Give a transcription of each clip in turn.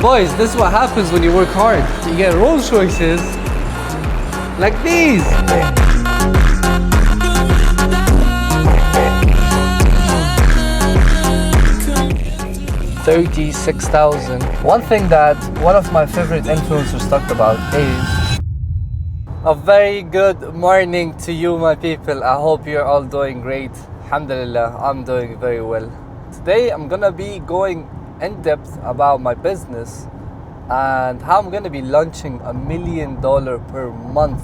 boys, this is what happens when you work hard. You get Rolls Royces like these. 36,000. One thing that one of my favorite influencers talked about is a very good morning to you, my people. I hope you're all doing great. Alhamdulillah, I'm doing very well. Today I'm gonna be going in depth about my business and how I'm gonna be launching $1 million per month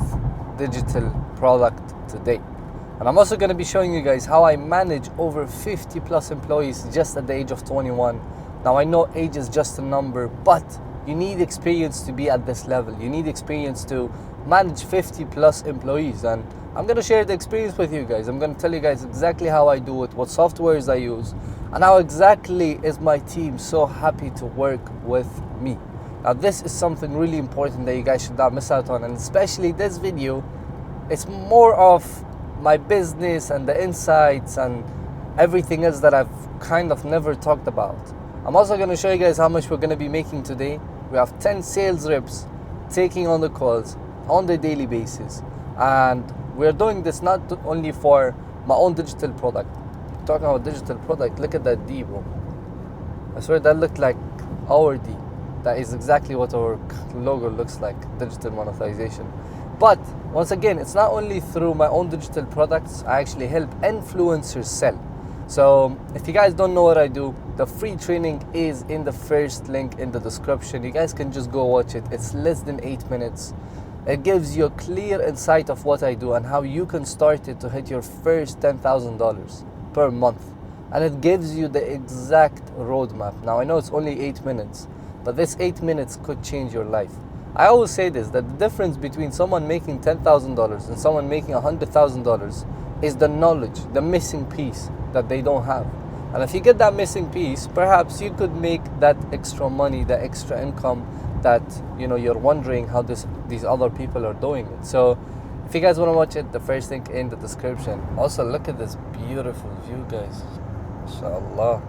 digital product today. And I'm also gonna be showing you guys how I manage over 50 plus employees just at the age of 21. Now I know age is just a number, but you need experience to be at this level. You need experience to manage 50 plus employees, and I'm gonna share the experience with you guys. I'm gonna tell you guys exactly how I do it, what softwares I use, and how exactly is my team so happy to work with me. Now this is something really important that you guys should not miss out on, and especially this video, it's more of my business and the insights and everything else that I've kind of never talked about. I'm also going to show you guys how much we're going to be making today. We have 10 sales reps taking on the calls on the daily basis, and we're doing this not only for my own digital product. Talking about digital product, look at that D, bro. I swear that looked like our D. That is exactly what our logo looks like, digital monetization. But once again, it's not only through my own digital products. I actually help influencers sell. So if you guys don't know what I do, the free training is in the first link in the description. You guys can just go watch it. It's less than 8 minutes. It gives you a clear insight of what I do and how you can start it to hit your first $10,000 per month. And it gives you the exact roadmap. Now I know it's only 8 minutes, but this 8 minutes could change your life. I always say this, that the difference between someone making $10,000 and someone making $100,000 is the knowledge, the missing piece that they don't have. And if you get that missing piece, perhaps you could make that extra money, the extra income that you're wondering how these other people are doing it. So if you guys want to watch it, the first link in the description. Also look at this beautiful view, guys. Mashallah.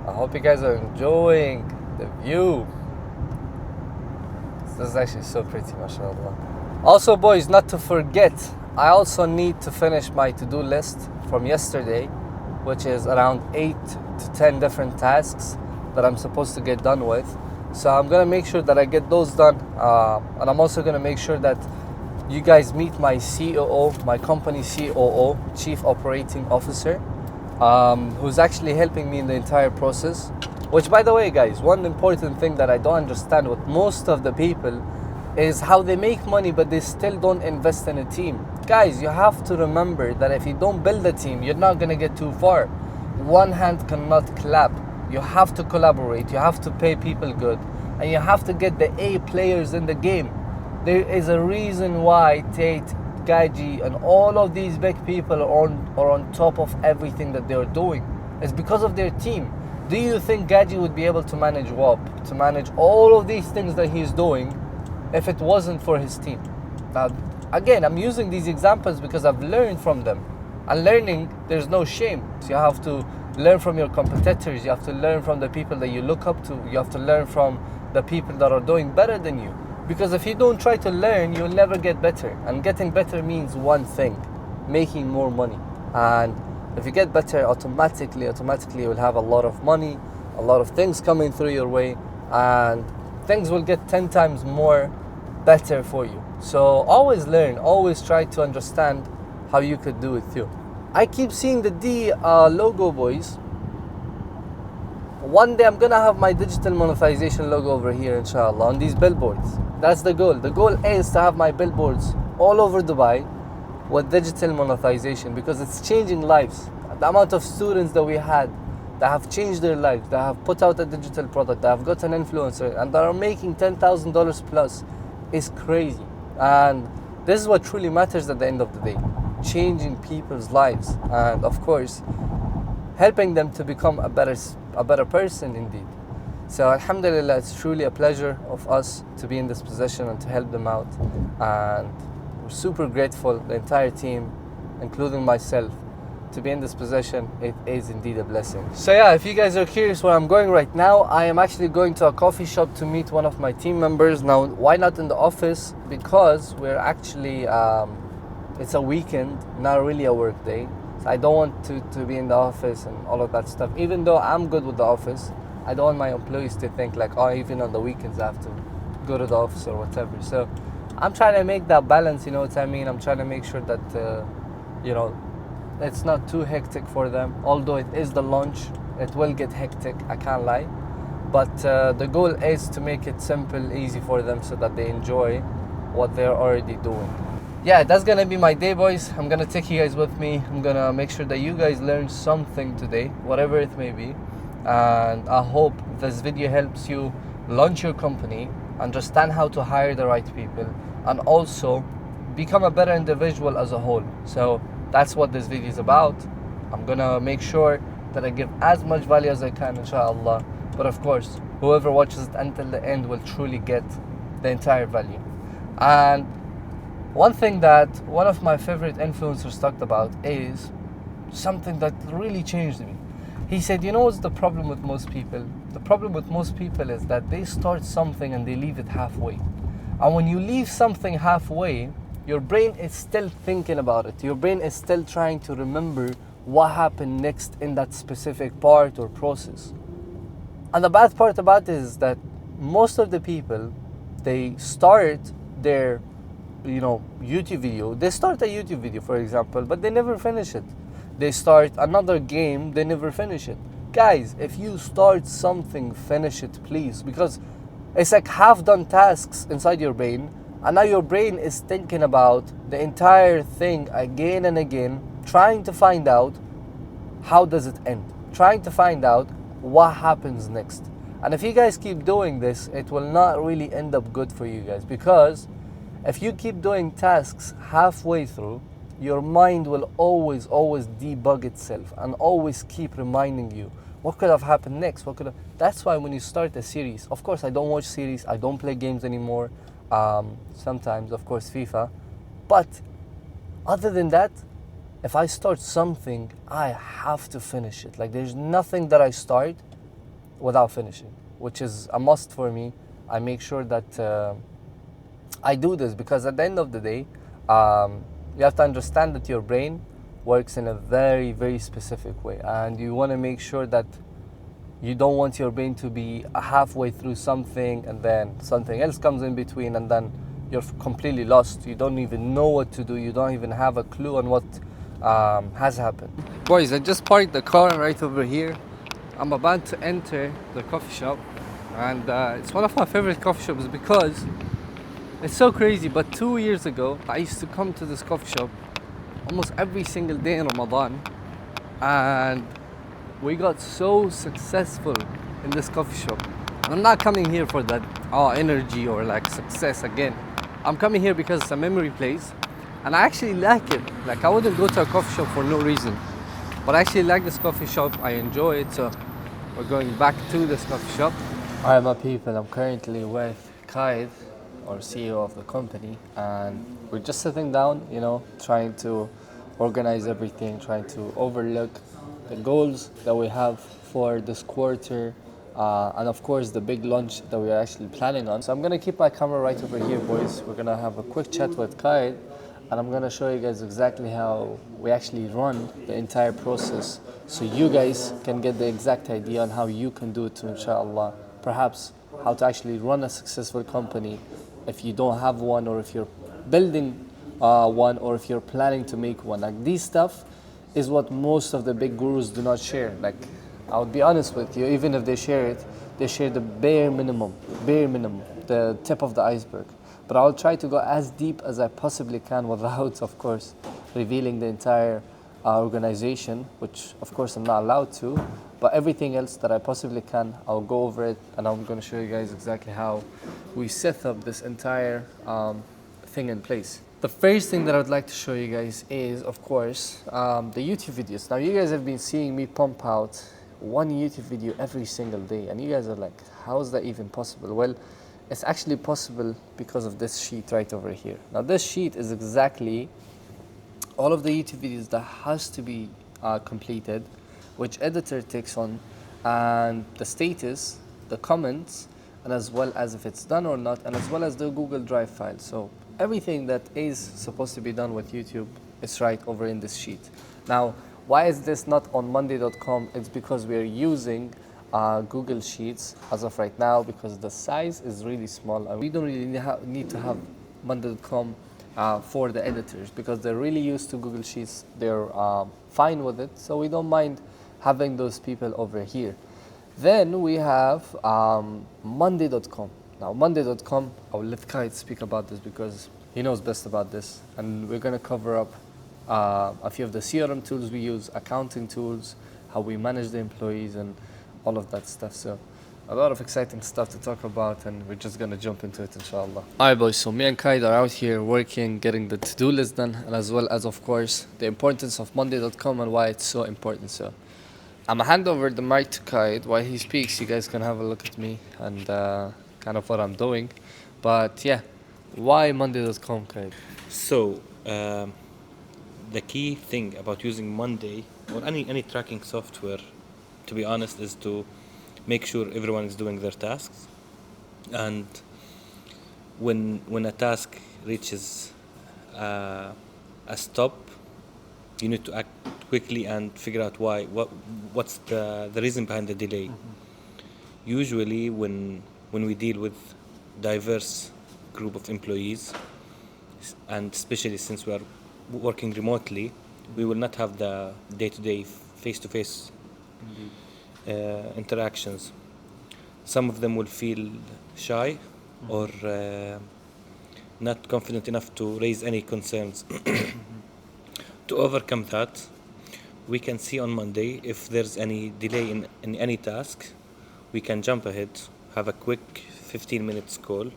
I hope you guys are enjoying the view. This is actually so pretty, mashallah. Also, boys, not to forget, I also need to finish my to-do list from yesterday, which is around 8 to 10 different tasks that I'm supposed to get done with. So I'm gonna make sure that I get those done, and I'm also gonna make sure that you guys meet my COO, my company COO, Chief Operating Officer, who's actually helping me in the entire process. Which, by the way, guys, one important thing that I don't understand with most of the people is how they make money but they still don't invest in a team. Guys, you have to remember that if you don't build a team, you're not gonna get too far. One hand cannot clap. You have to collaborate, you have to pay people good, and you have to get the A players in the game. There is a reason why Tate, Gaji, and all of these big people are on top of everything that they're doing. It's because of their team. Do you think Gaji would be able to manage WAP, to manage all of these things that he's doing, if it wasn't for his team? Now, again, I'm using these examples because I've learned from them. And learning, there's no shame. So you have to learn from your competitors. You have to learn from the people that you look up to. You have to learn from the people that are doing better than you. Because if you don't try to learn, you'll never get better. And getting better means one thing: making more money. And if you get better, automatically you'll have a lot of money, a lot of things coming through your way, and things will get 10 times more better for you. So always learn, always try to understand how you could do it too. I keep seeing the D logo, boys. One day I'm gonna have my digital monetization logo over here, inshallah, on these billboards. That's the goal. The goal is to have my billboards all over Dubai with digital monetization, because it's changing lives. The amount of students that we had that have changed their lives, that have put out a digital product, that have got an influencer, and that are making $10,000 plus is crazy. And this is what truly matters at the end of the day: changing people's lives, and of course helping them to become a better person indeed. So alhamdulillah, it's truly a pleasure of us to be in this position and to help them out, and we're super grateful, the entire team, including myself, to be in this position, it is indeed a blessing. So yeah, if you guys are curious where I'm going right now, I am actually going to a coffee shop to meet one of my team members. Now, why not in the office? Because we're actually, it's a weekend, not really a work day. So I don't want to be in the office and all of that stuff. Even though I'm good with the office, I don't want my employees to think like, oh, even on the weekends I have to go to the office or whatever. So I'm trying to make that balance, you know what I mean? I'm trying to make sure that, you know, it's not too hectic for them. Although it is the launch, it will get hectic, I can't lie. But the goal is to make it simple, easy for them so that they enjoy what they're already doing. Yeah, that's gonna be my day, boys. I'm gonna take you guys with me. I'm gonna make sure that you guys learn something today, whatever it may be. And I hope this video helps you launch your company, understand how to hire the right people, and also become a better individual as a whole. So that's what this video is about. I'm gonna make sure that I give as much value as I can, inshallah. But of course, whoever watches it until the end will truly get the entire value. And one thing that one of my favorite influencers talked about is something that really changed me. He said, you know what's the problem with most people? The problem with most people is that they start something and they leave it halfway. And when you leave something halfway, your brain is still thinking about it. Your brain is still trying to remember what happened next in that specific part or process. And the bad part about it is that most of the people, they start their, YouTube video. They start a YouTube video, for example, but they never finish it. They start another game, they never finish it. Guys, if you start something, finish it, please. Because it's like half-done tasks inside your brain, and now your brain is thinking about the entire thing again and again, trying to find out how does it end, trying to find out what happens next. And if you guys keep doing this, it will not really end up good for you guys, because if you keep doing tasks halfway through, your mind will always debug itself and always keep reminding you what could have happened next, That's why when you start a series, of course I don't watch series, I don't play games anymore, sometimes of course FIFA, but other than that, if I start something, I have to finish it. Like, there's nothing that I start without finishing, which is a must for me. I make sure that I do this, because at the end of the day, you have to understand that your brain works in a very, very specific way, and you want to make sure that you don't want your brain to be halfway through something and then something else comes in between, and then you're completely lost. You don't even know what to do. You don't even have a clue on what has happened. Boys, I just parked the car right over here. I'm about to enter the coffee shop, and it's one of my favorite coffee shops because it's so crazy. But 2 years ago, I used to come to this coffee shop almost every single day in Ramadan, and we got so successful in this coffee shop. And I'm not coming here for that energy or like success again. I'm coming here because it's a memory place, and I actually like it. Like, I wouldn't go to a coffee shop for no reason, but I actually like this coffee shop. I enjoy it, so we're going back to this coffee shop. Alright, my people, I'm currently with Khalid, or CEO of the company, and we're just sitting down, trying to organize everything, trying to overlook the goals that we have for this quarter, and of course the big launch that we're actually planning on. So I'm gonna keep my camera right over here, boys. We're gonna have a quick chat with Khalid, and I'm gonna show you guys exactly how we actually run the entire process, so you guys can get the exact idea on how you can do it too, inshallah. Perhaps how to actually run a successful company if you don't have one, or if you're building one, or if you're planning to make one. Like, these stuff is what most of the big gurus do not share. Like, I would be honest with you, even if they share it, they share the bare minimum, the tip of the iceberg. But I'll try to go as deep as I possibly can without, of course, revealing the entire organization, which of course I'm not allowed to. But everything else that I possibly can, I'll go over it, and I'm going to show you guys exactly how we set up this entire thing in place. The first thing that I would like to show you guys is, of course, the YouTube videos. Now, you guys have been seeing me pump out one YouTube video every single day, and you guys are like, how is that even possible? Well, it's actually possible because of this sheet right over here. Now, this sheet is exactly all of the YouTube videos that has to be completed, which editor takes on, and the status, the comments, and as well as if it's done or not, and as well as the Google Drive file. So everything that is supposed to be done with YouTube is right over in this sheet. Now, why is this not on monday.com? It's because we're using Google Sheets as of right now because the size is really small and we don't really need to have monday.com for the editors because they're really used to Google Sheets. They're fine with it, so we don't mind having those people over here. Then we have monday.com. Now monday.com, I will let Kite speak about this because he knows best about this, and we're going to cover up a few of the CRM tools we use, accounting tools, how we manage the employees, and all of that stuff. So a lot of exciting stuff to talk about, and we're just going to jump into it, inshallah. Alright boys, so me and Kaid are out here working, getting the to-do list done, and as well as, of course, the importance of monday.com and why it's so important. So I'm going to hand over the mic to Kaid. While he speaks, you guys can have a look at me and kind of what I'm doing. But yeah, why monday.com, Kaid? So the key thing about using Monday or any tracking software, to be honest, is to make sure everyone is doing their tasks, and when a task reaches a stop, you need to act quickly and figure out what's the reason behind the delay. Usually when we deal with diverse group of employees, and especially since we are working remotely, we will not have the day-to-day face-to-face interactions. Some of them will feel shy or not confident enough to raise any concerns. To overcome that, we can see on Monday if there's any delay in any task. We can jump ahead, have a quick 15 minutes call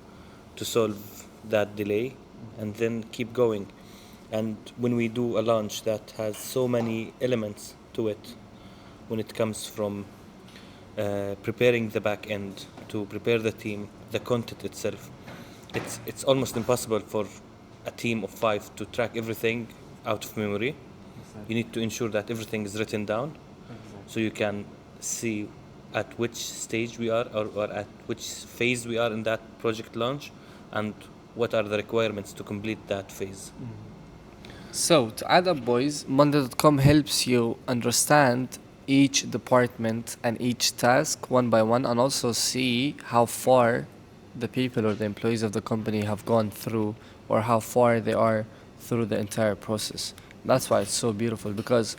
to solve that delay, and then keep going. And when we do a launch that has so many elements to it, when it comes from preparing the back end to prepare the team, the content itself, it's almost impossible for a team of 5 to track everything out of memory. Exactly. You need to ensure that everything is written down. Exactly. So you can see at which stage we are or at which phase we are in that project launch, and what are the requirements to complete that phase. So to add up, boys, monday.com helps you understand each department and each task one by one, and also see how far the people or the employees of the company have gone through, or how far they are through the entire process. That's why it's so beautiful, because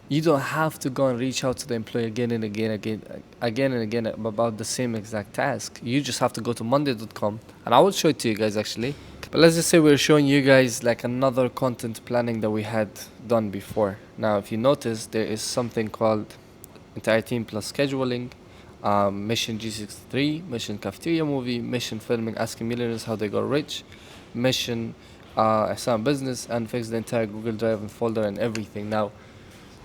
you don't have to go and reach out to the employee again and again about the same exact task. You just have to go to monday.com, and I will show it to you guys actually. But let's just say we're showing you guys like another content planning that we had done before. Now, if you notice, there is something called entire team plus scheduling, mission G63, mission Cafeteria movie, mission filming asking millionaires how they got rich, mission Ehsanszz business, and fix the entire Google Drive and folder and everything. Now,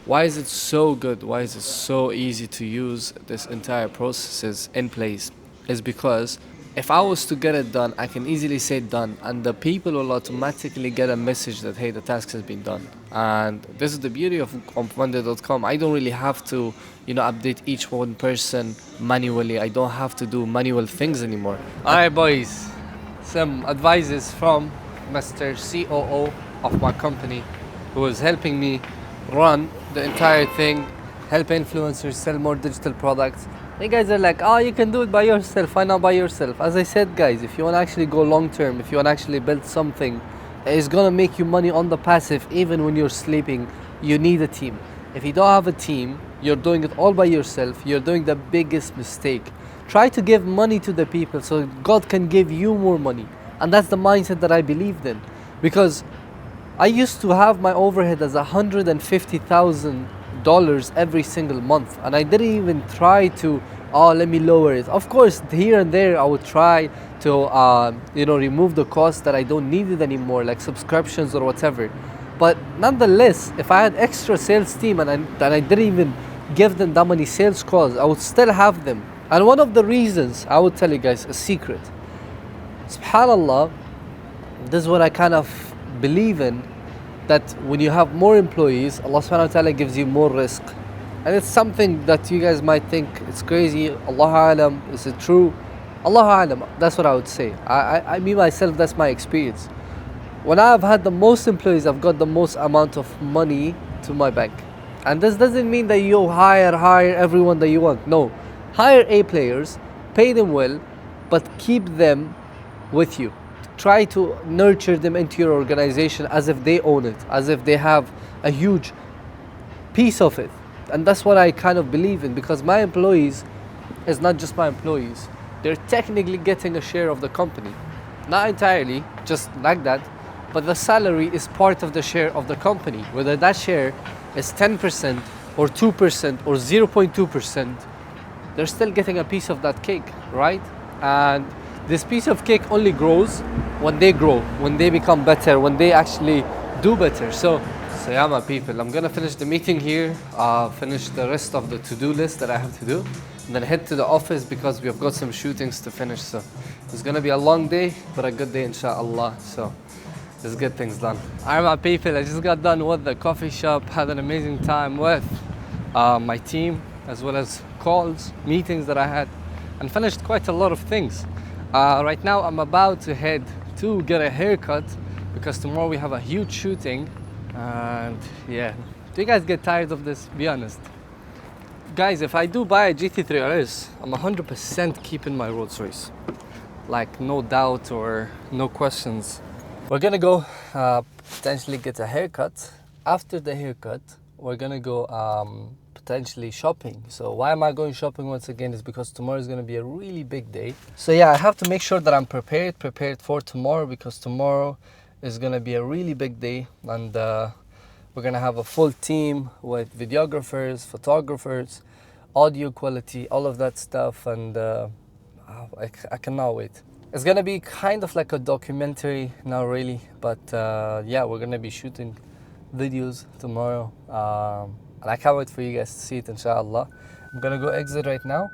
why is it so good? Why is it so easy to use this entire processes in place? Is because if I was to get it done, I can easily say done, and the people will automatically get a message that, hey, the task has been done. And this is the beauty of monday.com. I don't really have to, update each one person manually. I don't have to do manual things anymore. All right, boys. Some advices from Mr. COO of my company, who is helping me run the entire thing, help influencers sell more digital products. You guys are like, oh, you can do it by yourself. Why not by yourself? As I said, guys, if you want to actually go long term, if you want to actually build something that is going to make you money on the passive, even when you're sleeping, you need a team. If you don't have a team, you're doing it all by yourself, you're doing the biggest mistake. Try to give money to the people so God can give you more money. And that's the mindset that I believed in. Because I used to have my overhead as $150,000 every single month, and I didn't even try to let me lower it. Of course, here and there I would try to remove the costs that I don't need it anymore, like subscriptions or whatever. But nonetheless, if I had extra sales team and I didn't even give them that many sales calls, I would still have them. And one of the reasons, I would tell you guys a secret. SubhanAllah, this is what I kind of believe in. that when you have more employees, Allah subhanahu wa ta'ala gives you more risk. And it's something that you guys might think it's crazy. Allahu alam, is it true? Allahu alam, that's what I would say. I me myself, that's my experience. When I've had the most employees, I've got the most amount of money to my bank. And this doesn't mean that you hire everyone that you want. No, hire A players, pay them well, but keep them with you. Try to nurture them into your organization as if they own it, as if they have a huge piece of it. And that's what I kind of believe in, because my employees is not just my employees. They're technically getting a share of the company. Not entirely, just like that, but the salary is part of the share of the company. Whether that share is 10% or 2% or 0.2%, they're still getting a piece of that cake, right? And this piece of cake only grows when they grow, when they become better, when they actually do better. So yeah, my people, I'm gonna finish the meeting here, finish the rest of the to-do list that I have to do, and then head to the office because we have got some shootings to finish. So it's gonna be a long day, but a good day, inshallah. So let's get things done. Alright, my people, I just got done with the coffee shop, had an amazing time with my team, as well as calls, meetings that I had, and finished quite a lot of things. Right now I'm about to head to get a haircut because tomorrow we have a huge shooting. And yeah, do you guys get tired of this? Be honest. Guys, if I do buy a GT3 RS, I'm 100% keeping my Rolls Royce. Like, no doubt or no questions. We're gonna go potentially get a haircut. After the haircut, we're gonna go potentially shopping. So why am I going shopping once again is because tomorrow is gonna be a really big day. So yeah, I have to make sure that I'm prepared for tomorrow, because tomorrow is gonna be a really big day, and we're gonna have a full team with videographers, photographers, audio quality, all of that stuff, and I cannot wait. It's gonna be kind of like a documentary, not really, but yeah, we're gonna be shooting videos tomorrow, and I can't wait for you guys to see it, inshallah. I'm gonna go exit right now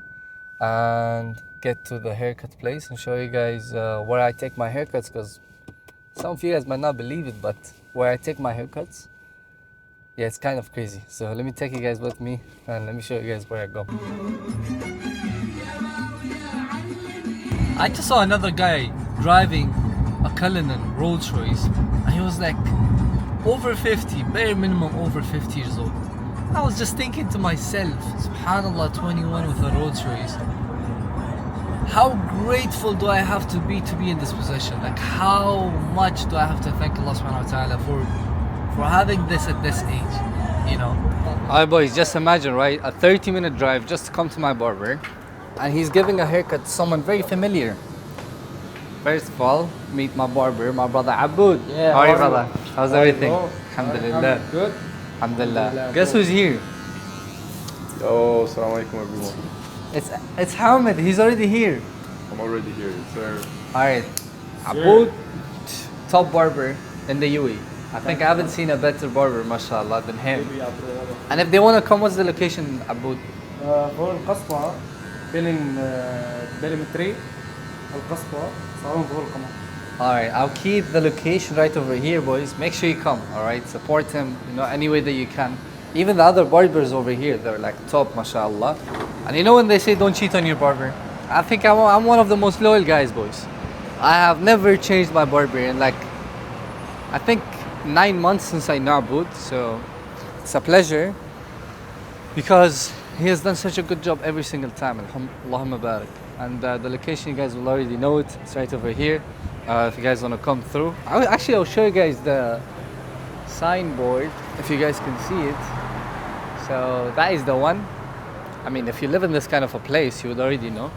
and get to the haircut place and show you guys where I take my haircuts, because some of you guys might not believe it, but where I take my haircuts, yeah, it's kind of crazy. So let me take you guys with me and let me show you guys where I go. I just saw another guy driving a Cullinan Rolls Royce, and he was like over 50, bare minimum over 50 years old. I was just thinking to myself, subhanallah, 21 with a Rolls Royce. How grateful do I have to be in this position? Like, how much do I have to thank Allah subhanahu wa ta'ala for having this at this age, you know? Alright boys, just imagine, right? A 30-minute drive just to come to my barber, and he's giving a haircut to someone very familiar. First of all, meet my barber, my brother Aboud. Yeah, how are you, how are brother? you? How's How are you, everything? bro? Alhamdulillah. I'm good. Alhamdulillah. Guess who's here? Oh, assalamu alaikum everyone. It's Hamid. He's already here. I'm already here, sir. Alright, Aboud, top barber in the UAE. I think I haven't seen a better barber, mashallah, than him. And if they want to come, what's the location, Aboud? فوق القصبة بين البريمتري القصبة صالون فوق القمر. Alright, I'll keep the location right over here, boys. Make sure you come, alright? Support him, you know, any way that you can. Even the other barbers over here, they're like top, mashallah. And you know when they say don't cheat on your barber? I think I'm one of the most loyal guys, boys. I have never changed my barber in like, I think 9 months since I know Aboud, so it's a pleasure because he has done such a good job every single time. Allahumma barak. And the location, you guys will already know it. It's right over here. If you guys want to come through, I'll show you guys the signboard if you guys can see it. So that is the one. I mean, if you live in this kind of a place, you would already know.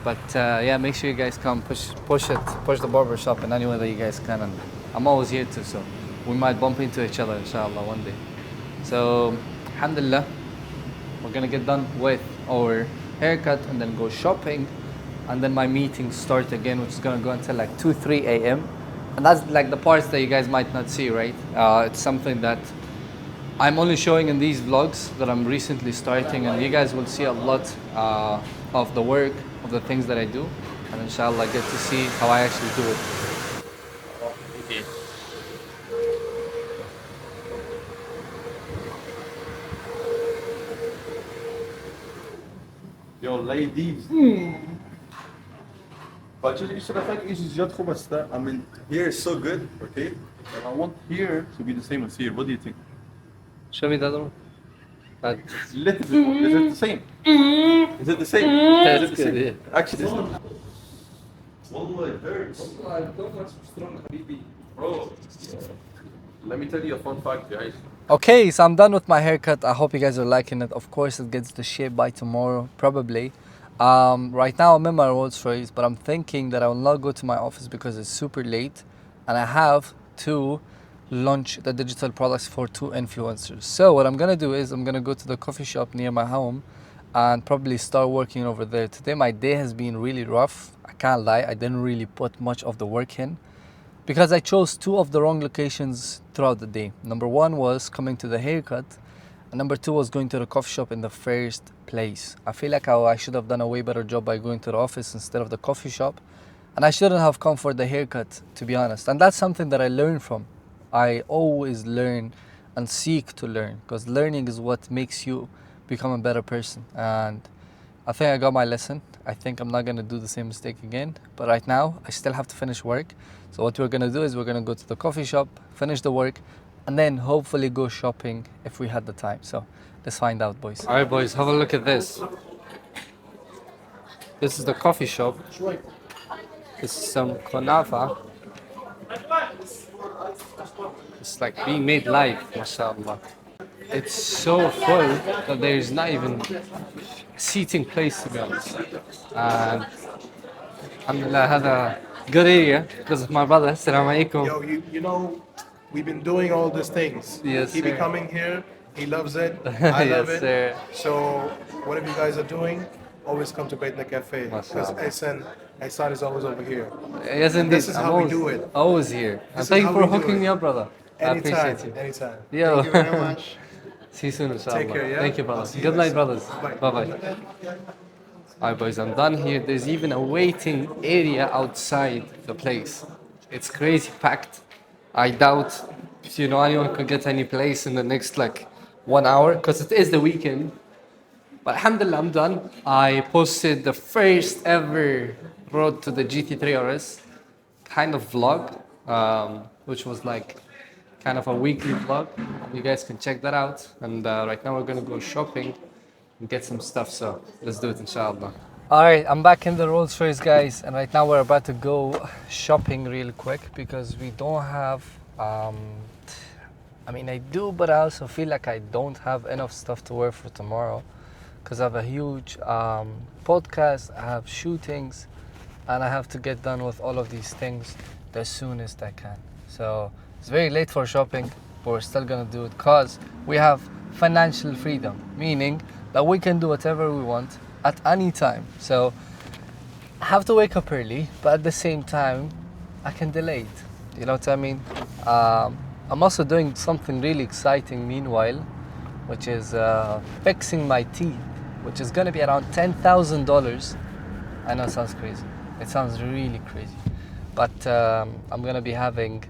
But yeah, make sure you guys come, push the barber shop in any way that you guys can. And I'm always here too, so we might bump into each other, inshallah, one day. So, alhamdulillah, we're gonna get done with our haircut and then go shopping, and then my meetings start again, which is gonna go until like 2-3 a.m. And that's like the parts that you guys might not see, right? It's something that I'm only showing in these vlogs that I'm recently starting, and you guys will see a lot of the work, of the things that I do, and inshallah get to see how I actually do it. Yo, ladies. But you should have like just I mean, here is so good, okay? But I want here to be the same as here. What do you think? Show me the other one. It's little bit. Is it the same? Is it the same? That's Is it the good, same? Actually, it's not. Wallah, it hurts. Bro, let me tell you a fun fact, guys. Okay, so I'm done with my haircut. I hope you guys are liking it. Of course, it gets the shape by tomorrow, probably. Right now, I'm in my Rolls Royce, but I'm thinking that I will not go to my office because it's super late, and I have to launch the digital products for 2 influencers. So what I'm gonna do is I'm gonna go to the coffee shop near my home and probably start working over there. Today, my day has been really rough. I can't lie. I didn't really put much of the work in, because I chose 2 of the wrong locations throughout the day. Number 1 was coming to the haircut, and number 2 was going to the coffee shop in the first place. I feel like I should have done a way better job by going to the office instead of the coffee shop, and I shouldn't have come for the haircut, to be honest. And that's something that I learned from. I always learn and seek to learn, because learning is what makes you become a better person. And I think I got my lesson. I think I'm not gonna do the same mistake again. But right now, I still have to finish work. So what we're gonna do is we're gonna go to the coffee shop, finish the work, and then hopefully go shopping if we had the time. So let's find out, boys. All right, boys, have a look at this. This is the coffee shop. This is some kunafa. It's like being made live, mashallah. It's so full that there's not even a seating place, to be honest. And alhamdulillah, had a good area because of my brother. Assalamu alaikum. Yo, you know, we've been doing all these things. Yes, He be sir. coming here. He loves it. I love Yes, it. sir. So whatever you guys are doing, always come to Baitna Cafe. Because Mashallah. Ehsanszz is always over here. Yes, indeed. This is I'm how we always, do it. Always here. And This is thank you how for we do hooking it. me up, brother. I Anytime, appreciate you. anytime. Yo. Thank you very much. See you soon, inshallah. Take care, yeah? Thank you, I'll brother. see you Good night, guys. brothers. Bye. Bye-bye. Alright, boys, I'm done here. There's even a waiting area outside the place. It's crazy packed. I doubt, anyone could get any place in the next, 1 hour, because it is the weekend. But alhamdulillah, I'm done. I posted the first ever road to the GT3 RS kind of vlog, which was kind of a weekly vlog. You guys can check that out. And right now we're gonna go shopping and get some stuff. So let's do it, inshallah. All right, I'm back in the Rolls Royce, guys, and right now we're about to go shopping real quick because we don't have. I do, but I also feel like I don't have enough stuff to wear for tomorrow because I have a huge podcast. I have shootings, and I have to get done with all of these things the soonest I can. So it's very late for shopping, but we're still gonna do it because we have financial freedom, meaning that we can do whatever we want at any time. So I have to wake up early, but at the same time, I can delay it. You know what I mean? I'm also doing something really exciting meanwhile, which is fixing my teeth, which is gonna be around $10,000. I know it sounds crazy. It sounds really crazy. But I'm gonna be having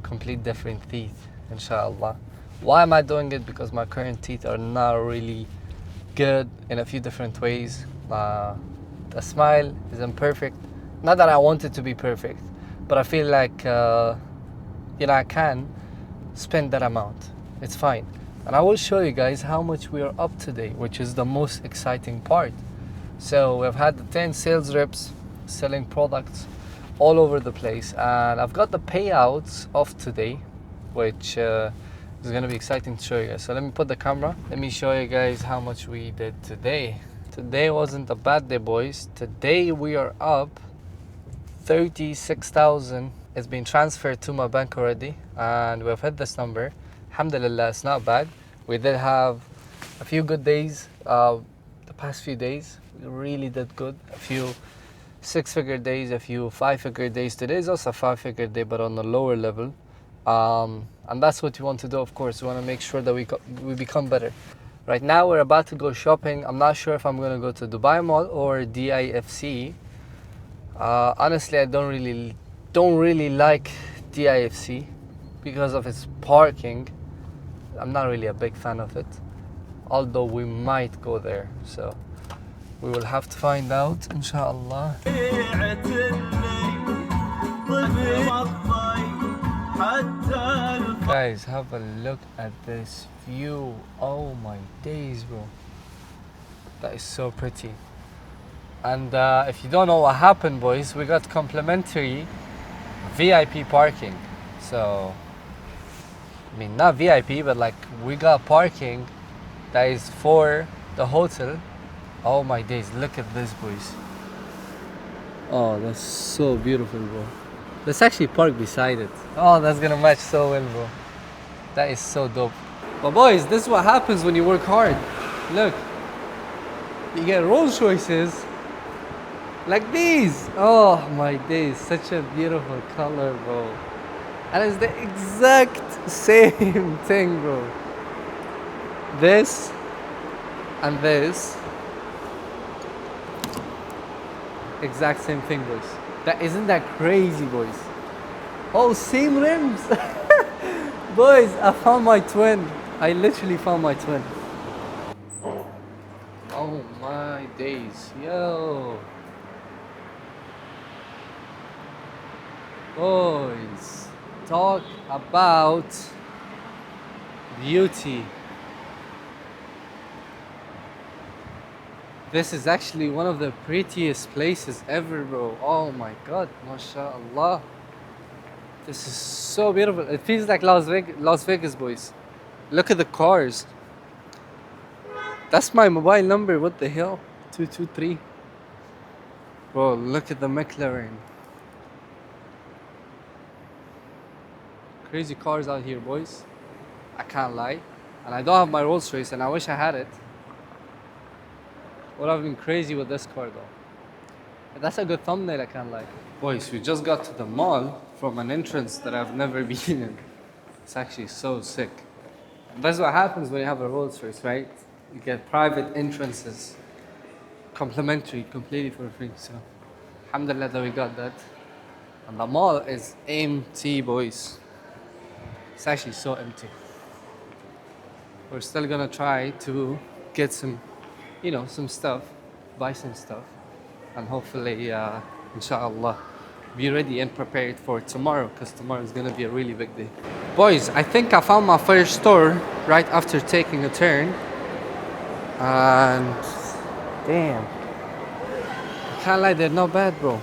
complete different teeth, inshallah. Why am I doing it? Because my current teeth are not really good in a few different ways. The smile is imperfect. Not that I want it to be perfect, but I feel like I can spend that amount. It's fine. And I will show you guys how much we are up today, which is the most exciting part. So we've had the 10 sales reps selling products all over the place, and I've got the payouts of today, which is gonna be exciting to show you guys. So let me put the camera. Let me show you guys how much we did today. Today wasn't a bad day, boys. Today we are up 36,000. It's been transferred to my bank already, and we've hit this number. Alhamdulillah, it's not bad. We did have a few good days. The past few days, we really did good. A few 6-figure days, a few 5-figure days. Today is also a 5-figure day, but on a lower level. And that's what you want to do, of course. You want to make sure that we become better. Right now, we're about to go shopping. I'm not sure if I'm going to go to Dubai Mall or DIFC. Honestly, I don't really like DIFC because of its parking. I'm not really a big fan of it, although we might go there. So We will have to find out, inshallah. Guys, have a look at this view. Oh my days, bro. That is so pretty. And if you don't know what happened, boys, we got complimentary VIP parking. So, I mean, not VIP, but like we got parking that is for the hotel. Oh my days, look at this, boys. Oh, that's so beautiful, bro. Let's actually park beside it. Oh, that's gonna match so well, bro. That is so dope. But boys, this is what happens when you work hard. Look, you get Rolls Royces like these. Oh my days, such a beautiful color, bro. And it's the exact same thing, bro. This and this. Exact same thing, boys. That isn't that crazy, boys. Oh, same rims. Boys, I found my twin. I literally found my twin. Oh my days, yo. Boys, talk about beauty. This is actually one of the prettiest places ever, bro. Oh my god, mashallah. This is so beautiful. It feels like Las Vegas, boys. Look at the cars. That's my mobile number, what the hell? 223. Bro, look at the McLaren. Crazy cars out here, boys. I can't lie. And I don't have my Rolls Royce, and I wish I had it. Would have been crazy with this car though. But that's a good thumbnail, I can't lie. Boys, we just got to the mall from an entrance that I've never been in. It's actually so sick. And that's what happens when you have a Rolls Royce, right? You get private entrances, complimentary, completely for free. So, alhamdulillah that we got that. And the mall is empty, boys. It's actually so empty. We're still gonna try to get some, you know, some stuff, buy some stuff, and hopefully, inshallah, be ready and prepared for tomorrow, because tomorrow is gonna be a really big day. Boys, I think I found my first store right after taking a turn, and damn, I can't lie, they're not bad, bro.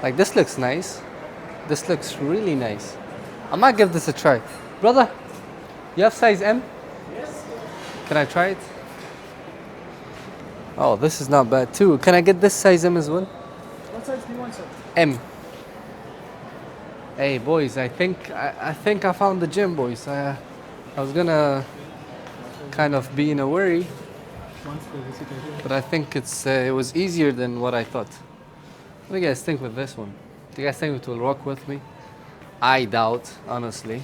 Like, this looks nice. This looks really nice. I might give this a try. Brother, you have size M? Yes. Can I try it? Oh, this is not bad too. Can I get this size M as well? What size do you want, sir? M. Hey boys, I think I found the gym, boys. I was gonna kind of be in a worry, but I think it was easier than what I thought. What do you guys think with this one? Do you guys think it will rock with me? I doubt, honestly.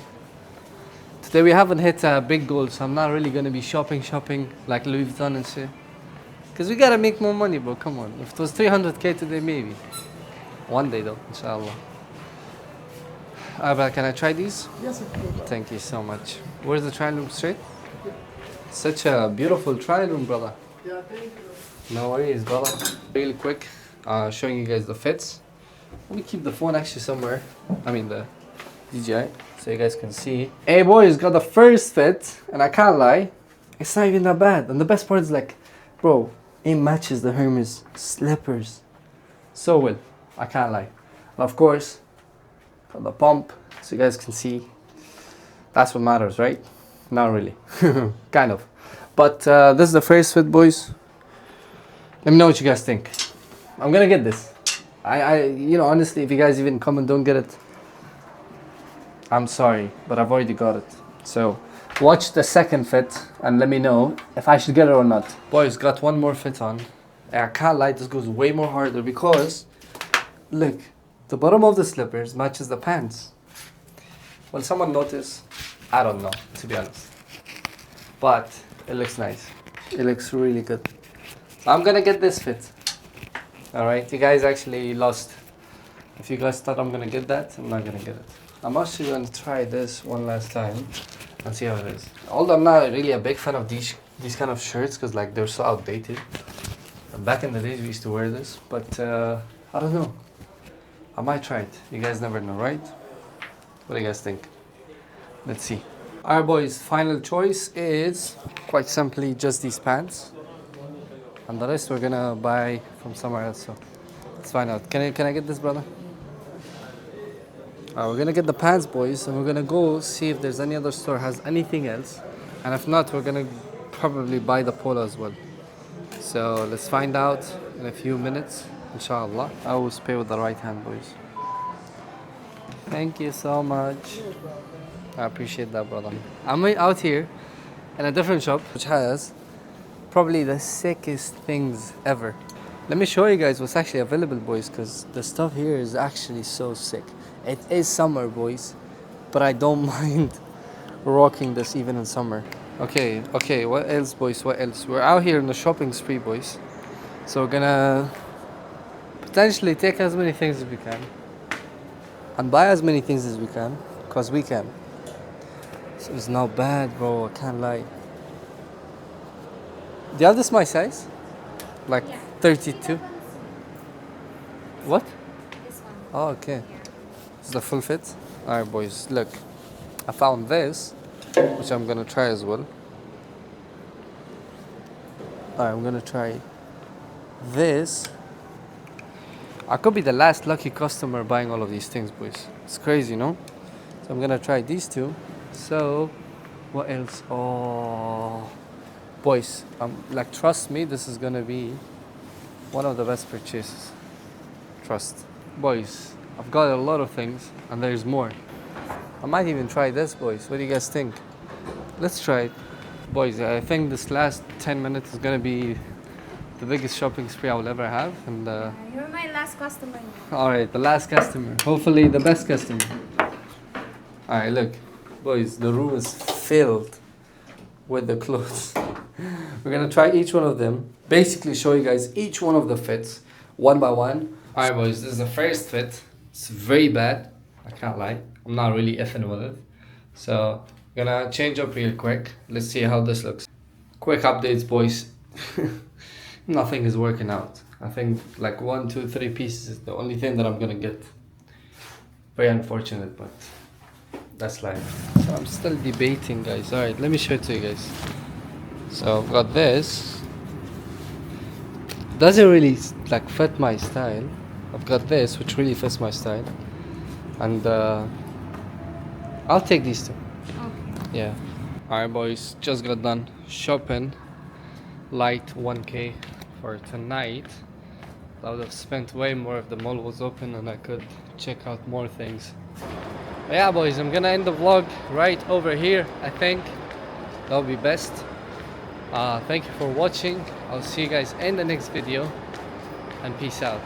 Today we haven't hit a big goal, so I'm not really gonna be shopping like Louis Vuitton and shit. Cause we gotta make more money, bro. Come on. If it was 300k today, maybe. One day though, inshallah. But can I try these? Yes, sir. Thank you so much. Where's the trial room straight? Such a beautiful trial room, brother. Yeah, thank you. No worries, brother. Really quick, showing you guys the fits. Let me keep the phone actually somewhere. I mean the DJI, so you guys can see. Hey boys, got the first fit, and I can't lie, it's not even that bad. And the best part is like, bro, it matches the Hermes slippers so well. I can't lie. And of course, got the pump, so you guys can see. That's what matters, right? Not really, kind of. But this is the first fit, boys. Let me know what you guys think. I'm gonna get this. You know, honestly, if you guys even come and don't get it, I'm sorry, but I've already got it. So, watch the second fit and let me know if I should get it or not. Boys, got one more fit on. I can't lie, this goes way more harder because, look, the bottom of the slippers matches the pants. Will someone notice? I don't know, to be honest. But, it looks nice. It looks really good. So I'm gonna get this fit. Alright, you guys actually lost. If you guys thought I'm gonna get that, I'm not gonna get it. I'm actually gonna try this one last time and see how it is. Although I'm not really a big fan of these kind of shirts because like they're so outdated. Back in the days we used to wear this, but I don't know. I might try it. You guys never know, right? What do you guys think? Let's see. Alright boys, final choice is quite simply just these pants. And the rest we're gonna buy from somewhere else, so let's find out. Can I get this, brother? Alright, we're gonna get the pants, boys, and we're gonna go see if there's any other store has anything else. And if not, we're gonna probably buy the polo as well. So let's find out in a few minutes, inshallah. I always pay with the right hand, boys. Thank you so much. I appreciate that, brother. I'm out here in a different shop which has probably the sickest things ever. Let me show you guys what's actually available, boys, because the stuff here is actually so sick. It is summer, boys, but I don't mind rocking this even in summer. Okay, what else, boys? What else? We're out here in the shopping spree, boys. So we're gonna potentially take as many things as we can and buy as many things as we can, because we can. So it's not bad, bro, I can't lie. Do you have this my size? Like 32? What? This one. Oh, okay. It's the full fit? Alright, boys, look. I found this, which I'm gonna try as well. Alright, I'm gonna try this. I could be the last lucky customer buying all of these things, boys. It's crazy, no? So I'm gonna try these two. So, what else? Oh, boys, like, trust me, this is gonna be one of the best purchases. Trust. Boys, I've got a lot of things, and there's more. I might even try this, boys. What do you guys think? Let's try it. Boys, I think this last 10 minutes is gonna be the biggest shopping spree I will ever have. And You're my last customer now. alright, the last customer. Hopefully the best customer. Alright, look. Boys, the room is filled with the clothes. We're gonna try each one of them. Basically show you guys each one of the fits, one by one. Alright boys, this is the first fit. It's very bad, I can't lie. I'm not really effing with it. So, I'm gonna change up real quick. Let's see how this looks. Quick updates, boys. Nothing is working out. I think like 1, 2, 3 pieces is the only thing that I'm gonna get. Very unfortunate, but that's life. So I'm still debating, guys. Alright, let me show it to you guys. So I've got this. Doesn't really like fit my style. I've got this, which really fits my style. And I'll take these two. Okay. Yeah. Alright boys, just got done shopping. Light 1K for tonight. I would have spent way more if the mall was open and I could check out more things. But yeah boys, I'm gonna end the vlog right over here, I think. That'll be best. Thank you for watching. I'll see you guys in the next video, and peace out.